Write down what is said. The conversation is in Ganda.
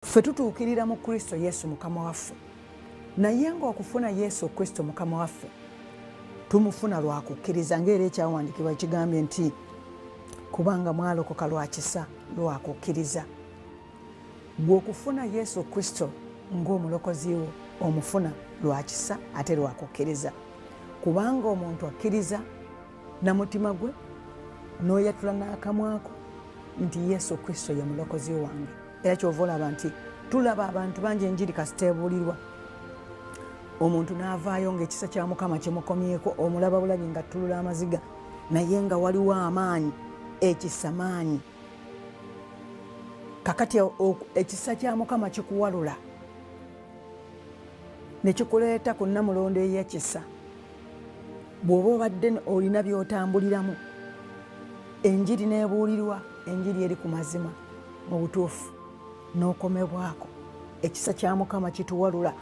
Ffe tutuukirira mu Kristo Yesu mukama waffe, naye ng'okufuna Yesu Kristo mukama waffe tumufuna lwa kukkiriza, ng'era ekyawandiikibwa kigambye nti kubanga mwalokoka lwa kisa lwa kukkiriza. Gwe okufuna Yesu Kristo ng'omulokozi wo omufuna lwa kisa ate lwa kukkiriza, kubanga omuntu akkiriza na mutima gwe n'oyatula n'akamwako nti Yesu Kristo ye mulokozi wange. Era kyova olaba nti tulaba abantu bangi enjiri kasiteebuulirwa, omuntu n'avaayo ng'ekisa kya Mukama kimukomyeko, omulaba bulabi nga tulula amaziga, naye nga waliwo amaanyi, ekisa maanyi. Kakati ekisa kya Mukama kikuwalula ne kikuleeta ku nnamulondo ey'ekisa. Bw'oba obadde olina by'otambuliramu, enjiri n'ebuulirwa, enjiri eri ku mazima mu butuufu, n'okomebwako. Ekisa kya Mukama kituwalula